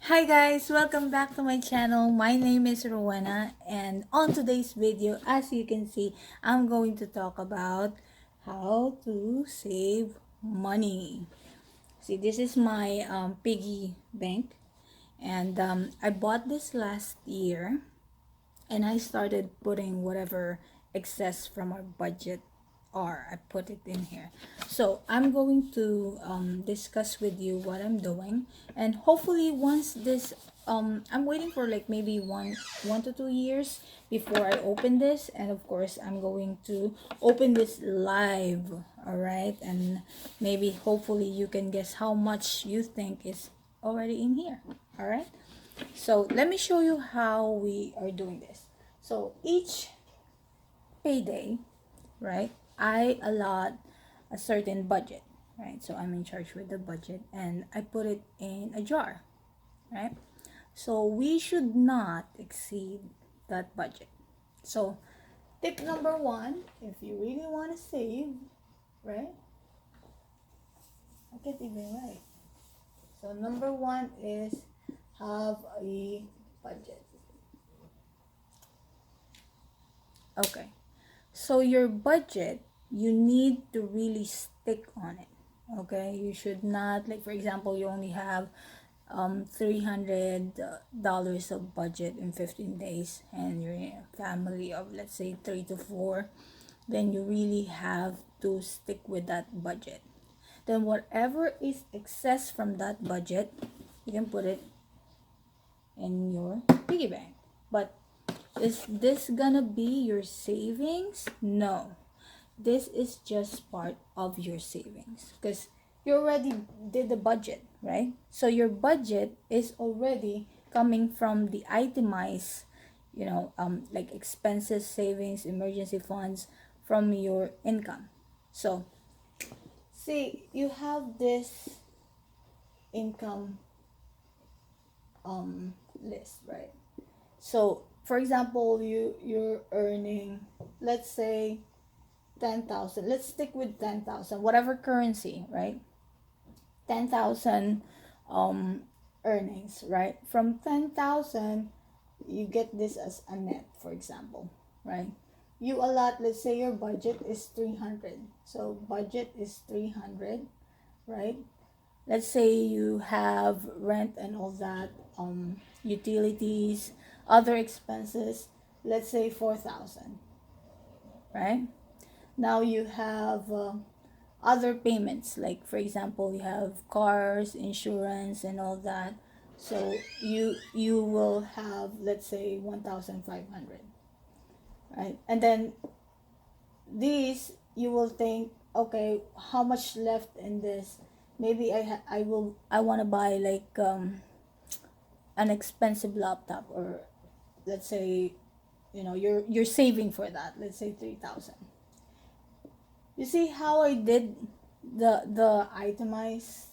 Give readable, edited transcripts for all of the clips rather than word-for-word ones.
Hi guys, welcome back to my channel. My name is Rowena, and on today's video, as you can see, I'm going to talk about how to save money. See, this is my piggy bank, and I bought this last year, and I started putting whatever excess from our budget are. I put it in here. So I'm going to discuss with you what I'm doing, and hopefully once this I'm waiting for like maybe one to 2 years before I open this, and of course I'm going to open this live. All right, and maybe hopefully you can guess how much you think is already in here. All right, so let me show you how we are doing this. So each payday, right, I allot a certain budget, right? So I'm in charge with the budget and I put it in a jar, right? So we should not exceed that budget. So tip number one, if you really want to save, right? I can't even write. So number one is have a budget. Okay. So your budget, you need to really stick on it. Okay? You should not, like for example, you only have $300 of budget in 15 days and you're in a family of let's say 3 to 4, then you really have to stick with that budget. Then whatever is excess from that budget, you can put it in your piggy bank. But is this gonna be your savings? No. This is just part of your savings because you already did the budget, right? So your budget is already coming from the itemized, like expenses, savings, emergency funds from your income. So see, you have this income list, right? So for example, you're earning, let's say 10,000. Let's stick with 10,000, whatever currency, right? 10,000 earnings, right? From 10,000, you get this as a net, for example, right? You allot, let's say your budget is 300. So budget is 300, right? Let's say you have rent and all that, utilities, other expenses, let's say 4,000, right? Now you have other payments, like for example you have cars, insurance and all that. So you will have, let's say 1,500, right? And then these, you will think, okay, how much left in this? Maybe I want to buy like an expensive laptop, or let's say you're saving for that, let's say 3,000. You see how I did the itemized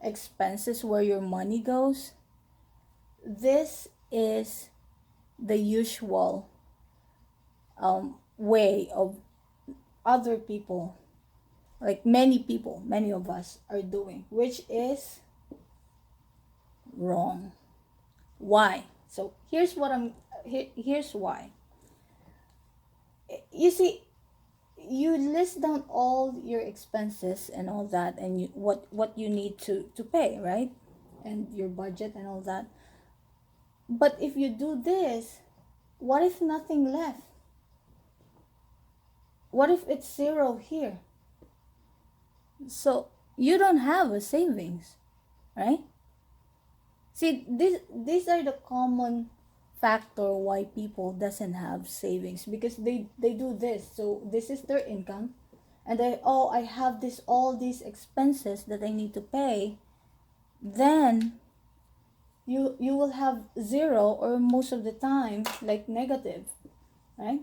expenses where your money goes? This is the usual way of other people, like many people, many of us are doing, which is wrong. Why? So here's what here's why. You see, you list down all your expenses and all that, and what you need to pay, right? And your budget and all that. But if you do this, what if nothing left? What if it's zero here? So you don't have a savings, right? See, these are the common factor why people doesn't have savings, because they do this. So this is their income, and I have this, all these expenses that I need to pay. Then you will have zero, or most of the time like negative, right?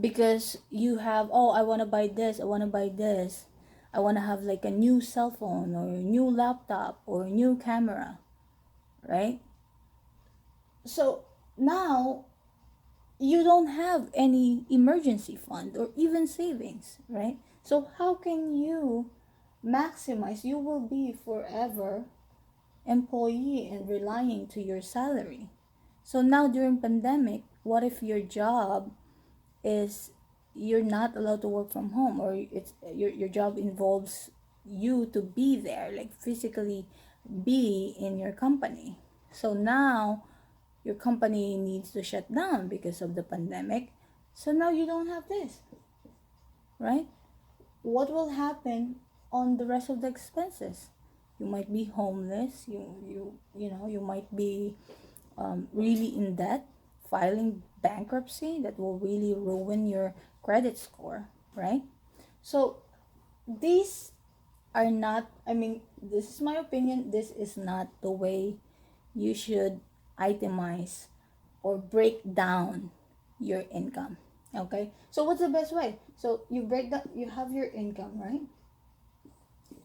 Because you have, I want to buy this, I want to buy this, I want to have like a new cell phone or a new laptop or a new camera, right? So now you don't have any emergency fund or even savings, right? So how can you maximize? You will be forever employee and relying to your salary. So now during pandemic, what if your job is you're not allowed to work from home, or it's your job involves you to be there, like physically be in your company. So now your company needs to shut down because of the pandemic. So now you don't have this, right? What will happen on the rest of the expenses? You might be homeless. You might be really in debt, filing bankruptcy that will really ruin your credit score, right? So these are not, I mean, this is my opinion, this is not the way you should itemize or break down your income. Okay, so what's the best way? So you break down, you have your income, right?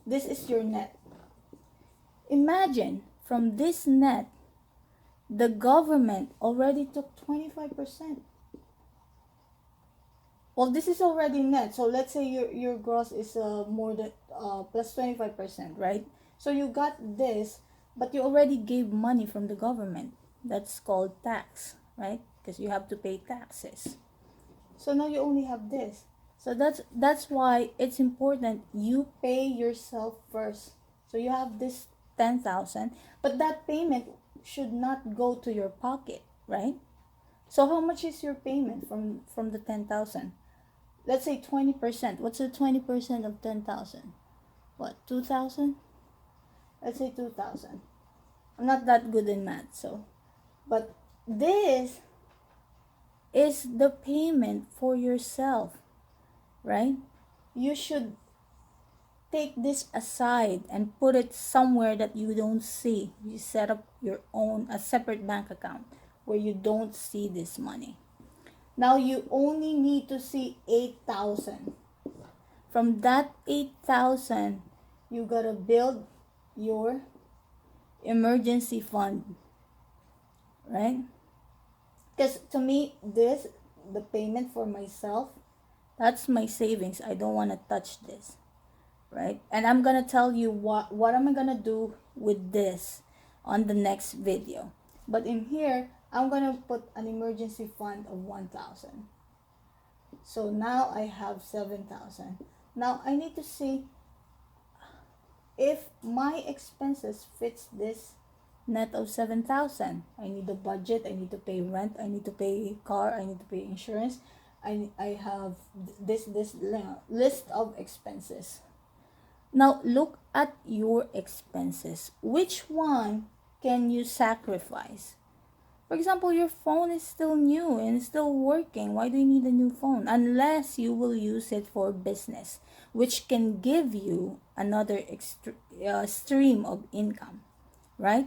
This is your net. Imagine from this net, the government already took 25%. Well, this is already net. So let's say your gross is more than plus 25%, right? So you got this, but you already gave money from the government. That's called tax, right? Because you have to pay taxes. So now you only have this. So that's why it's important you pay yourself first. So you have this 10,000, but that payment should not go to your pocket, right? So how much is your payment from the 10,000? Let's say 20%. What's the 20% of 10,000? What, 2,000? Let's say 2,000. I'm not that good in math, so. But this is the payment for yourself, right? You should take this aside and put it somewhere that you don't see. You set up your own, a separate bank account where you don't see this money. Now you only need to see 8,000. From that 8,000, you gotta build your emergency fund, right? Because to me, this, the payment for myself, that's my savings. I don't want to touch this, right? And I'm gonna tell you what am I gonna do with this on the next video. But in here, I'm gonna put an emergency fund of 1,000. So now I have 7,000. Now I need to see if my expenses fits this net of 7,000. I need a budget, I need to pay rent, I need to pay car, I need to pay insurance. I have this list of expenses. Now look at your expenses. Which one can you sacrifice? For example, your phone is still new and still working. Why do you need a new phone? Unless you will use it for business, which can give you another stream of income, right?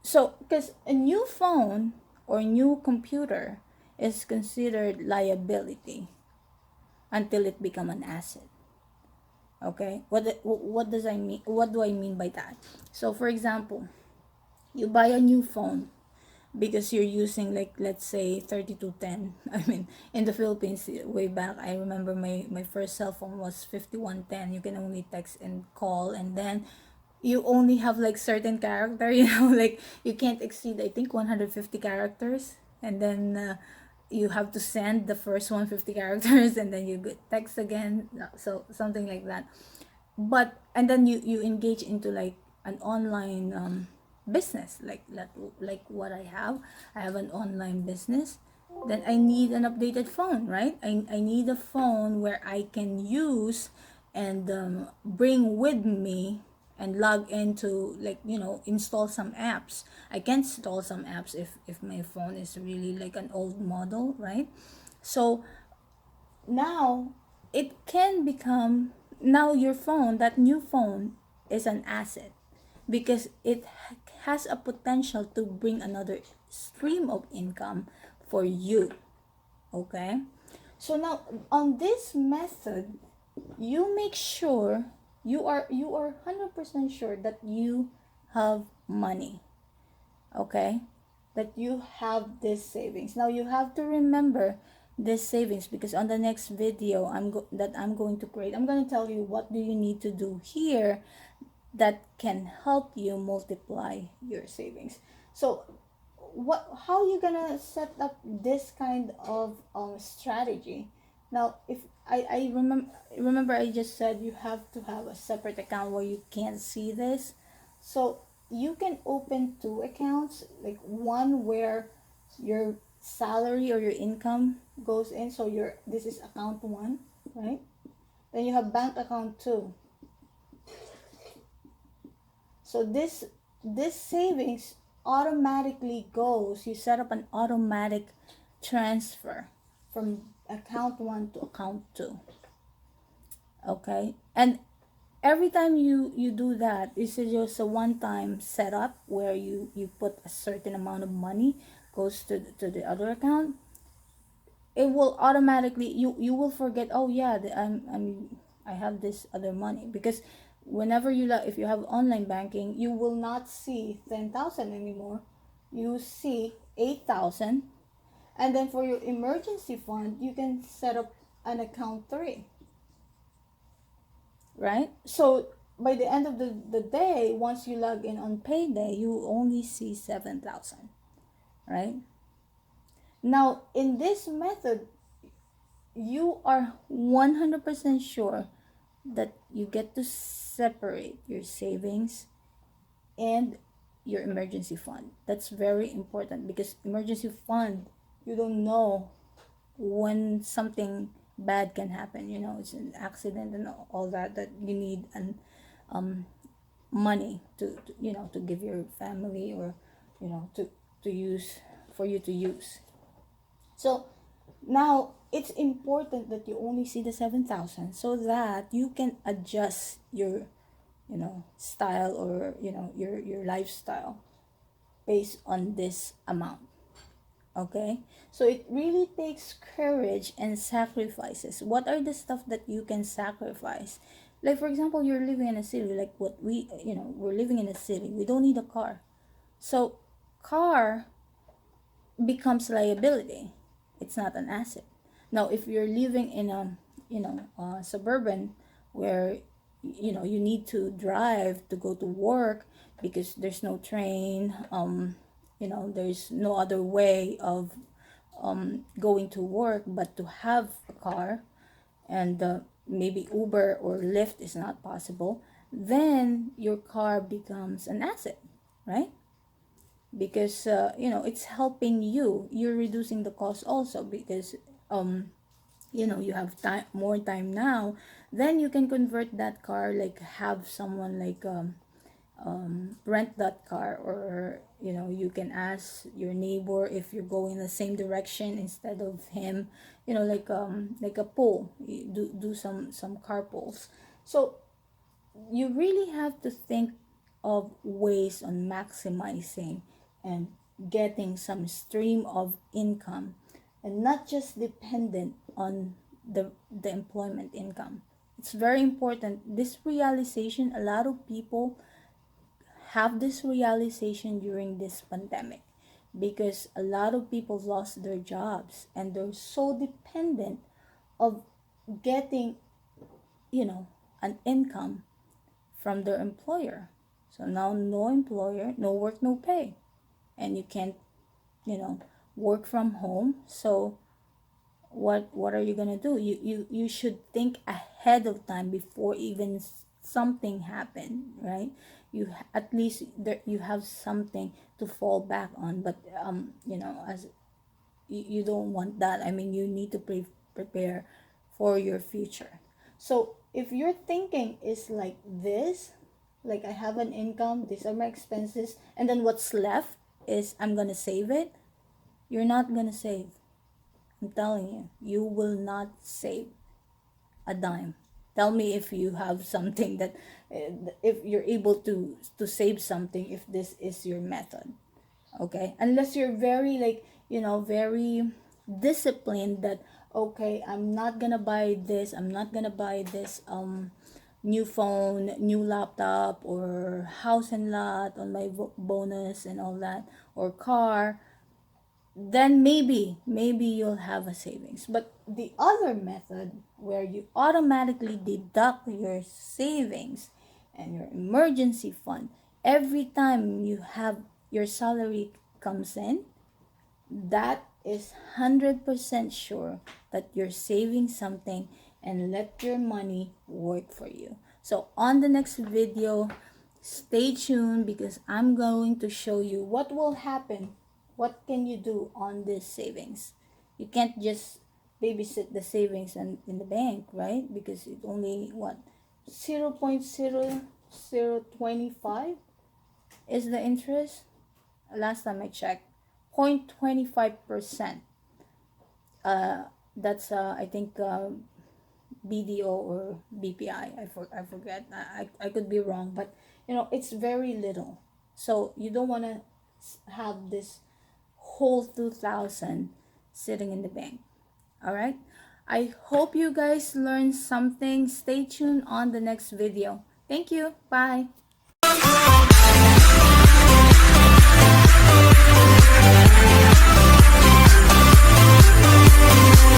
So, because a new phone or new computer is considered liability until it become an asset. Okay, what does I mean? What do I mean by that? So, for example, you buy a new phone because you're using, like, let's say 3210. I mean, in the Philippines way back, I remember my first cell phone was 5110. You can only text and call, and then you only have like certain character, like you can't exceed, I think, 150 characters, and then you have to send the first 150 characters and then you get text again, so something like that. But and then you engage into like an online business, like what I have an online business. Then I need an updated phone, right? I need a phone where I can use and bring with me and log into, like, install some apps. I can install some apps if my phone is really like an old model, right? So now it can become, now your phone, that new phone, is an asset because it has a potential to bring another stream of income for you. Okay, so now on this method, you make sure you are 100% sure that you have money. Okay, that you have this savings. Now you have to remember this savings, because on the next video that I'm going to create, I'm going to tell you what do you need to do here that can help you multiply your savings. So how you gonna set up this kind of strategy? Now, if I remember I just said you have to have a separate account where you can't see this. So you can open two accounts, like one where your salary or your income goes in. So this is account one, right? Then you have bank account two. So this savings automatically goes, you set up an automatic transfer from account one to account two. Okay? And every time you do that, it's just a one-time setup where you put a certain amount of money goes to the other account. It will automatically, you will forget, oh yeah, I have this other money, because whenever if you have online banking, you will not see 10,000 anymore. You see 8,000. And then for your emergency fund, you can set up an account 3, right? So by the end of the day, once you log in on payday, you only see 7,000, right? Now in this method, you are 100% sure that you get to separate your savings and your emergency fund. That's very important, because emergency fund, you don't know when something bad can happen. It's an accident and all that you need an money to give your family, or to use, for you to use. So now it's important that you only see the 7,000, so that you can adjust your style, or your lifestyle based on this amount. Okay? So it really takes courage and sacrifices. What are the stuff that you can sacrifice? Like for example, you're living in a city, like what we're living in a city. We don't need a car. So car becomes liability. It's not an asset. Now, if you're living in a suburban, where you need to drive to go to work, because there's no train, there's no other way of going to work but to have a car, and maybe Uber or Lyft is not possible, then your car becomes an asset, right? Because it's helping you're reducing the cost also, because you have more time now. Then you can convert that car, like have someone like rent that car, or you can ask your neighbor if you're going the same direction, instead of him, like a pool. You do some carpools. So you really have to think of ways on maximizing and getting some stream of income, and not just dependent on the employment income. It's very important, this realization. A lot of people have this realization during this pandemic, because a lot of people lost their jobs, and they're so dependent of getting an income from their employer. So now no employer, no work, no pay. And you can't, work from home. So what are you gonna do? You should think ahead of time before even something happen, right? At least there you have something to fall back on. But as you don't want that. I mean, you need to prepare for your future. So if your thinking is like this, like I have an income, these are my expenses, and then what's left is I'm gonna save it, you're not gonna save. I'm telling you, you will not save a dime. Tell me if you have something that, if you're able to save something, if this is your method. Okay, unless you're very, like, very disciplined, that okay, I'm not gonna buy this new phone, new laptop, or house and lot on my bonus and all that, or car, then maybe you'll have a savings. But the other method, where you automatically deduct your savings and your emergency fund every time you have your salary comes in, that is 100% sure that you're saving something, and let your money work for you. So on the next video, stay tuned, because I'm going to show you what will happen. What can you do on this savings? You can't just babysit the savings and in the bank, right? Because it only what, 0.0025 is the interest last time I checked. 0.25%. That's I think BDO or BPI. I forget. I could be wrong, but it's very little. So you don't want to have this whole 2,000 sitting in the bank. All right. I hope you guys learned something. Stay tuned on the next video. Thank you. Bye.